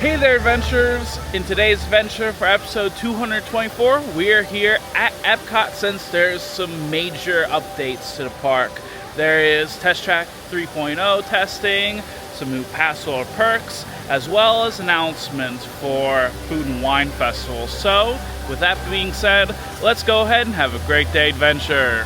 Hey there, adventurers! In today's adventure for episode 224, we are here at EPCOT since there's some major updates to the park. There is Test Track 3.0 testing, some new pass holder perks, as well as announcements for Food and Wine Festival. So, with that being said, let's go ahead and have a great day adventure.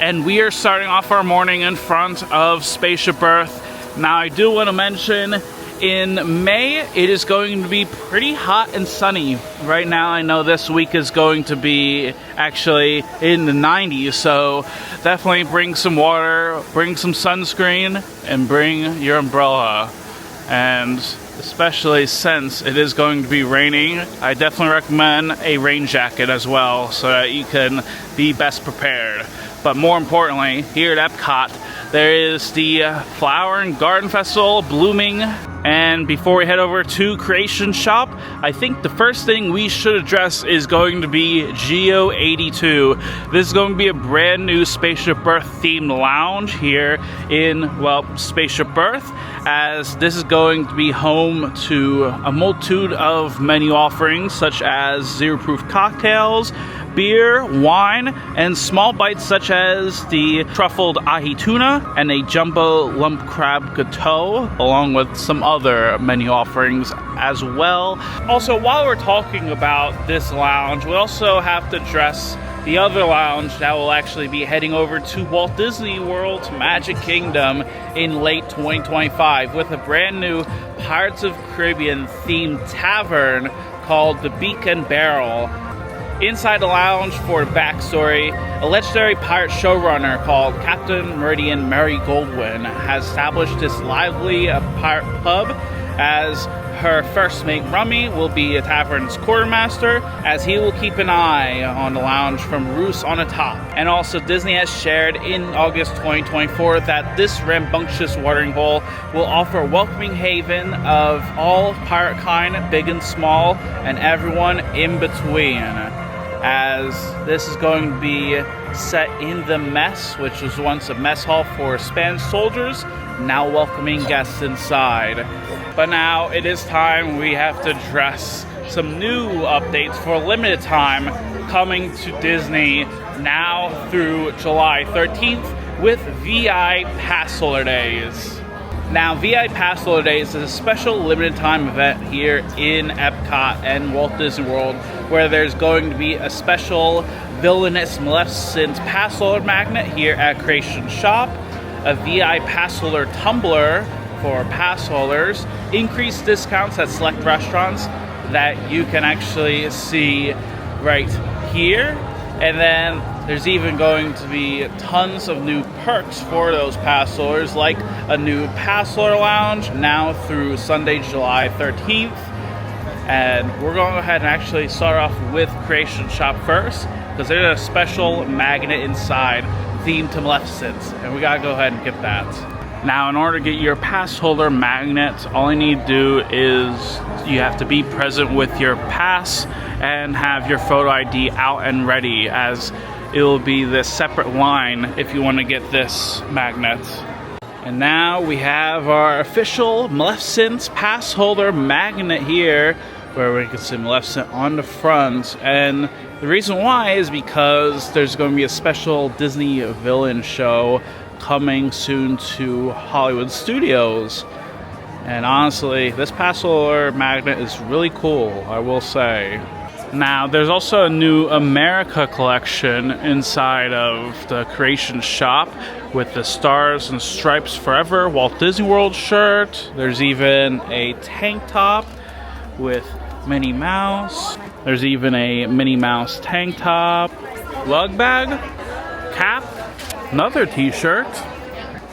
And we are starting off our morning in front of Spaceship Earth. Now, I do want to mention, in May, it is going to be pretty hot and sunny. Right now, I know this week is going to be actually in the 90s, so definitely bring some water, bring some sunscreen, and bring your umbrella. And especially since it is going to be raining, I definitely recommend a rain jacket as well, so that you can be best prepared. But more importantly, here at EPCOT, there is the Flower and Garden Festival blooming. And before we head over to Creation Shop, I think the first thing we should address is going to be Geo 82. This is going to be a brand new Spaceship Earth themed lounge here in, well, Spaceship Earth, as this is going to be home to a multitude of menu offerings such as zero-proof cocktails, beer, wine, and small bites such as the truffled ahi tuna and a jumbo lump crab gâteau, along with some other menu offerings as well. Also, while we're talking about this lounge, we also have to address the other lounge that will actually be heading over to Walt Disney World's Magic Kingdom in late 2025 with a brand new Pirates of the Caribbean themed tavern called the Beak and Barrel. Inside the lounge, for the backstory, a legendary pirate showrunner called Captain Meridian Mary Goldwyn has established this lively pirate pub, as her first mate Rummy will be a tavern's quartermaster, as he will keep an eye on the lounge from roost on the top. And also, Disney has shared in August 2024 that this rambunctious watering hole will offer a welcoming haven of all pirate kind, big and small, and everyone in between, as this is going to be set in the mess, which was once a mess hall for Spanish soldiers, now welcoming guests inside. But now it is time we have to address some new updates for a limited time coming to Disney now through July 13th with V.I.Passholder Days. Now, V.I.Passholder Days is a special limited time event here in EPCOT and Walt Disney World, where there's going to be a special Villainous Maleficent pass holder magnet here at Creation Shop, a V.I.Passholder tumbler for pass holders, increased discounts at select restaurants that you can actually see right here, and then there's even going to be tons of new perks for those pass holders, like a new pass holder lounge now through Sunday, July 13th. And we're going to go ahead and actually start off with Creation Shop first, because there's a special magnet inside themed to Maleficent, and we gotta go ahead and get that. Now, in order to get your pass holder magnet, all you need to do is you have to be present with your pass and have your photo ID out and ready, as it will be this separate line if you want to get this magnet. And now we have our official Maleficent pass holder magnet here, where we can see Maleficent on the front. And the reason why is because there's going to be a special Disney villain show coming soon to Hollywood Studios. And honestly, this pass holder magnet is really cool, I will say. Now, there's also a new America collection inside of the Creation Shop with the Stars and Stripes Forever Walt Disney World shirt. There's even a tank top with Minnie Mouse. There's even a Minnie Mouse tank top, lug bag, cap, another t-shirt,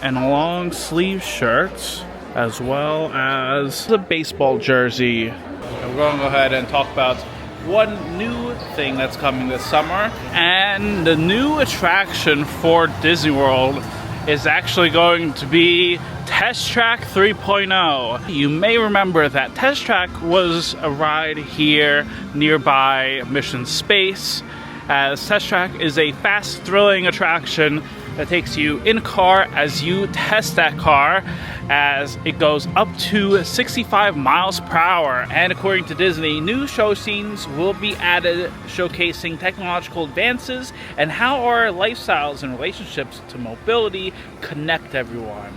and a long sleeve shirt, as well as a baseball jersey. And we're going to go ahead and talk about one new thing that's coming this summer, and the new attraction for Disney World is actually going to be Test Track 3.0. You may remember that Test Track was a ride here nearby Mission Space, as Test Track is a fast, thrilling attraction that takes you in a car as you test that car as it goes up to 65 miles per hour. And according to Disney, new show scenes will be added showcasing technological advances and how our lifestyles and relationships to mobility connect everyone,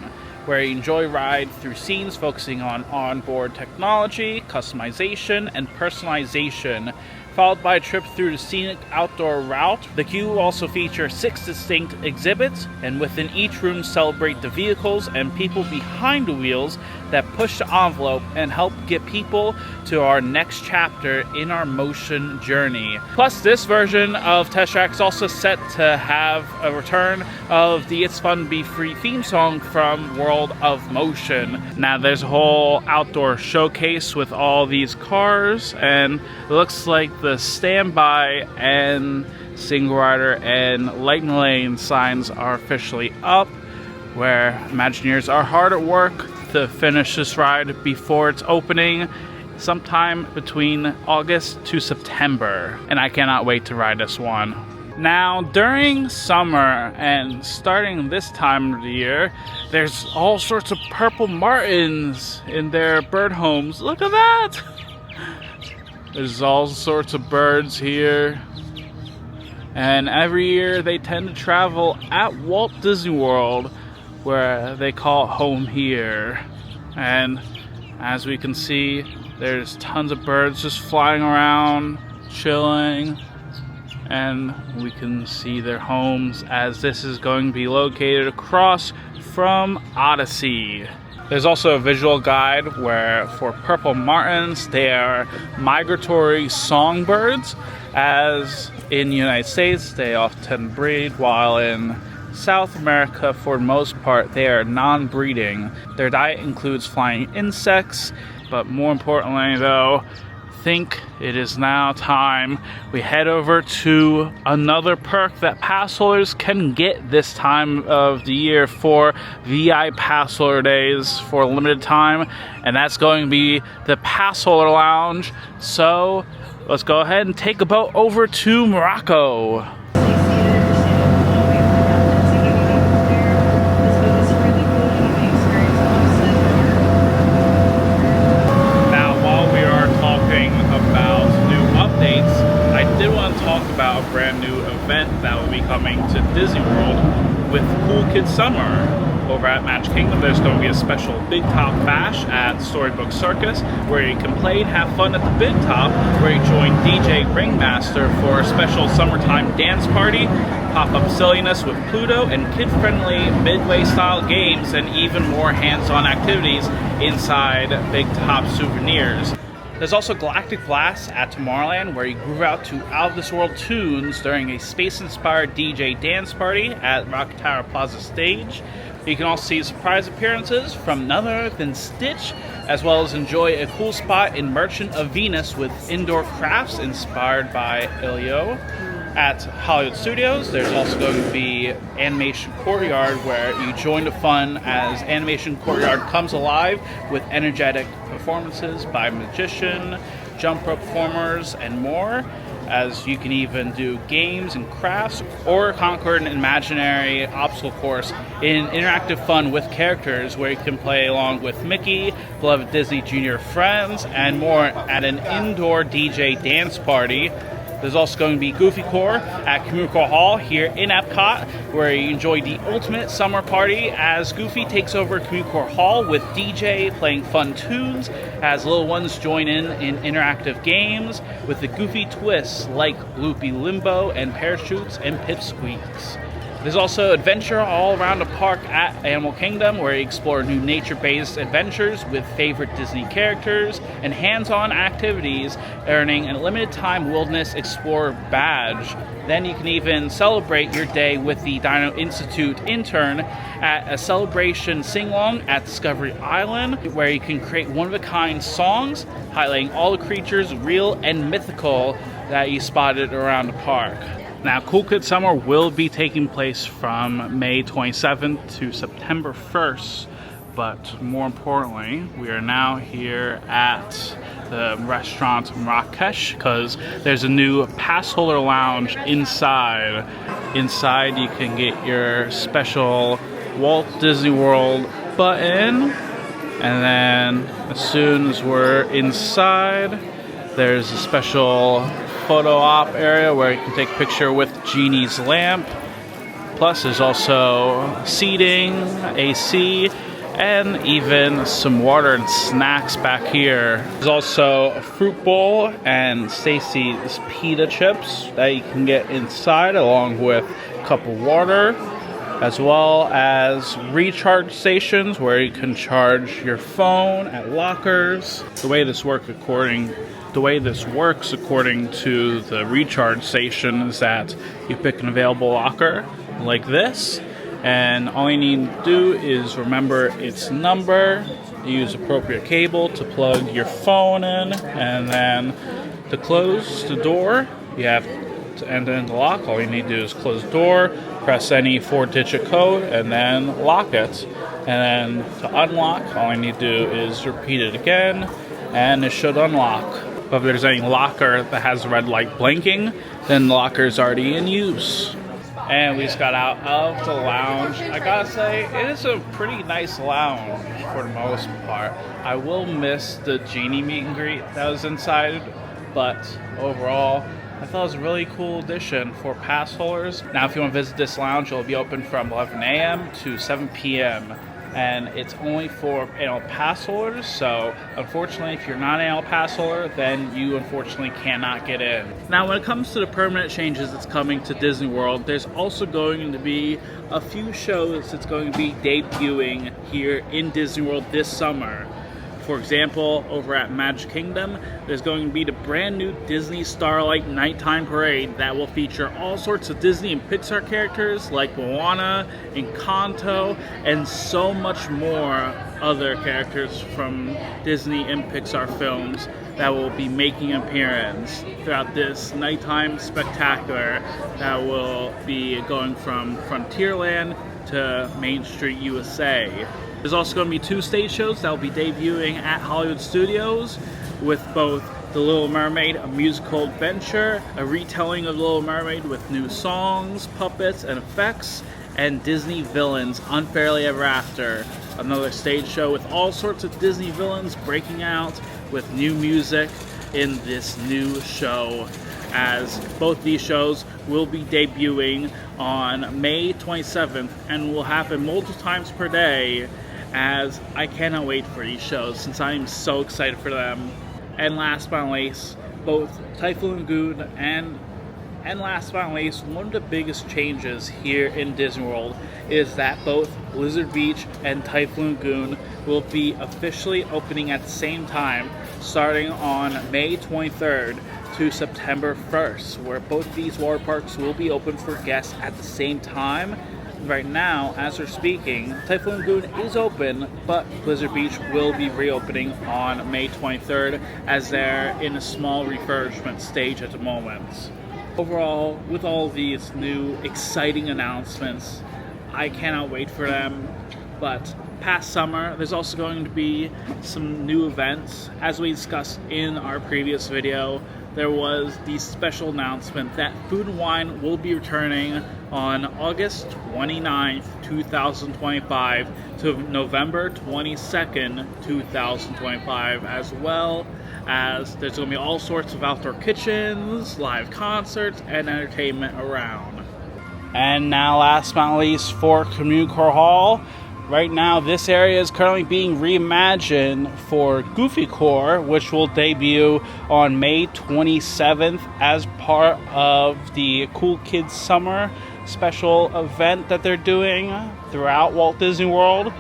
where you enjoy ride through scenes focusing on onboard technology, customization, and personalization, followed by a trip through the scenic outdoor route. The queue will also feature 6 distinct exhibits, and within each room celebrate the vehicles and people behind the wheels that push the envelope and help get people to our next chapter in our motion journey. Plus, this version of Test Track is also set to have a return of the It's Fun to Be Free theme song from World of Motion. Now, there's a whole outdoor showcase with all these cars, and it looks like the standby and single rider and lightning lane signs are officially up, where Imagineers are hard at work to finish this ride before its opening sometime between August to September, and I cannot wait to ride this one. Now, during summer and starting this time of the year, there's all sorts of purple martins in their bird homes. Look at that! There's all sorts of birds here, and every year they tend to travel at Walt Disney World, where they call it home here. And as we can see, there's tons of birds just flying around, chilling, and we can see their homes as this is going to be located across from Odyssey. There's also a visual guide where for purple martins, they are migratory songbirds, as in the United States they often breed, while in South America, for the most part, they are non-breeding. Their diet includes flying insects, but more importantly though, I think it is now time we head over to another perk that pass holders can get this time of the year for V.I.Passholder Days for a limited time, and that's going to be the Pass Holder Lounge. So let's go ahead and take a boat over to Morocco. About a brand new event that will be coming to Disney World with Cool Kids Summer. Over at Magic Kingdom, there's going to be a special Big Top Bash at Storybook Circus, where you can play and have fun at the Big Top, where you join DJ Ringmaster for a special summertime dance party, pop-up silliness with Pluto, and kid-friendly Midway-style games, and even more hands-on activities inside Big Top souvenirs. There's also Galactic Blast at Tomorrowland, where you groove out to out of this world tunes during a space-inspired DJ dance party at Rocky Tower Plaza stage. You can also see surprise appearances from none other than Stitch, as well as enjoy a cool spot in Merchant of Venus with indoor crafts inspired by Ilio. At Hollywood Studios, there's also going to be Animation Courtyard, where you join the fun as Animation Courtyard comes alive with energetic performances by magician, jump rope performers, and more. As you can even do games and crafts or conquer an imaginary obstacle course in interactive fun with characters, where you can play along with Mickey, beloved Disney Junior friends, and more at an indoor DJ dance party. There's also going to be Goofy Core at Communicore Hall here in EPCOT, where you enjoy the ultimate summer party as Goofy takes over Communicore Hall with DJ playing fun tunes, as little ones join in interactive games with the Goofy twists like Loopy Limbo and Parachutes and Pipsqueaks. There's also adventure all around the park at Animal Kingdom, where you explore new nature-based adventures with favorite Disney characters and hands-on activities, earning a limited-time Wilderness Explorer badge. Then you can even celebrate your day with the Dino Institute intern at a celebration sing-along at Discovery Island, where you can create one-of-a-kind songs highlighting all the creatures, real and mythical, that you spotted around the park. Now, Cool Kids Summer will be taking place from May 27th to September 1st, but more importantly, we are now here at the restaurant Marrakesh because there's a new pass holder lounge inside Inside you can get your special Walt Disney World button. And then as soon as we're inside, there's a special photo op area where you can take a picture with Genie's lamp. Plus there's also seating, AC, and even some water and snacks back here. There's also a fruit bowl and Stacy's pita chips that you can get inside, along with a cup of water, as well as recharge stations where you can charge your phone at lockers. The way this works according to the recharge station is that you pick an available locker like this, and all you need to do is remember its number, use appropriate cable to plug your phone in, and then to close the door, you have to enter in the lock. All you need to do is close the door, press any 4-digit code, and then lock it. And then to unlock, all you need to do is repeat it again, and it should unlock. But if there's any locker that has the red light blinking, then the locker is already in use. And we just got out of the lounge. I gotta say, it is a pretty nice lounge for the most part. I will miss the Genie meet and greet that was inside, but overall, I thought it was a really cool addition for pass holders. Now, if you want to visit this lounge, it'll be open from 11 a.m. to 7 p.m. And it's only for annual pass holders, so unfortunately if you're not an annual pass holder, then you unfortunately cannot get in. Now when it comes to the permanent changes that's coming to Disney World, there's also going to be a few shows that's going to be debuting here in Disney World this summer. For example, over at Magic Kingdom, there's going to be the brand new Disney Starlight Nighttime Parade that will feature all sorts of Disney and Pixar characters like Moana, Encanto, and so much more other characters from Disney and Pixar films that will be making an appearance throughout this nighttime spectacular that will be going from Frontierland to Main Street USA. There's also going to be 2 stage shows that will be debuting at Hollywood Studios, with both The Little Mermaid, a musical adventure, a retelling of The Little Mermaid with new songs, puppets, and effects, and Disney Villains Unfairly Ever After, another stage show with all sorts of Disney villains breaking out with new music in this new show, as both these shows will be debuting on May 27th and will happen multiple times per day, as I cannot wait for these shows since I am so excited for them. And last but not least, both Typhoon Lagoon and last but not least, one of the biggest changes here in Disney World is that both Blizzard Beach and Typhoon Lagoon will be officially opening at the same time, starting on May 23rd to September 1st, where both these water parks will be open for guests at the same time. Right now, as we're speaking, Typhoon Lagoon is open, but Blizzard Beach will be reopening on May 23rd as they're in a small refurbishment stage at the moment. Overall, with all these new exciting announcements, I cannot wait for them. But past summer, there's also going to be some new events. As we discussed in our previous video, there was the special announcement that Food and Wine will be returning on August 29th, 2025 to November 22nd, 2025, as well as there's going to be all sorts of outdoor kitchens, live concerts, and entertainment around. And now last but not least, for Community Core Hall. Right now, this area is currently being reimagined for Goofy Core, which will debut on May 27th as part of the Cool Kids Summer special event that they're doing throughout Walt Disney World.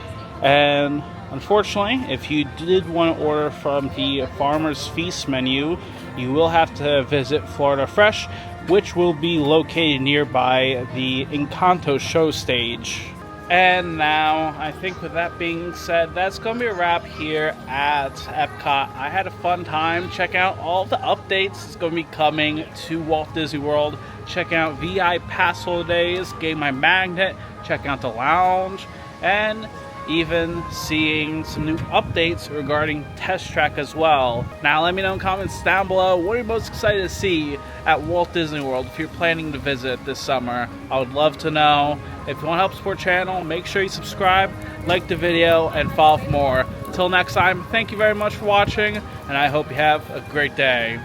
And unfortunately, if you did want to order from the Farmer's Feast menu, you will have to visit Florida Fresh, which will be located nearby the Encanto show stage. And now, I think with that being said, that's going to be a wrap here at EPCOT. I had a fun time. Check out all the updates that's going to be coming to Walt Disney World. Check out V.I.Passholder Days, Game My Magnet. Check out the lounge. And even seeing some new updates regarding Test Track as well. Now let me know in comments down below, what are you most excited to see at Walt Disney World if you're planning to visit this summer. I would love to know. If you want to help support the channel, make sure you subscribe, like the video, and follow for more. Until next time, thank you very much for watching, and I hope you have a great day.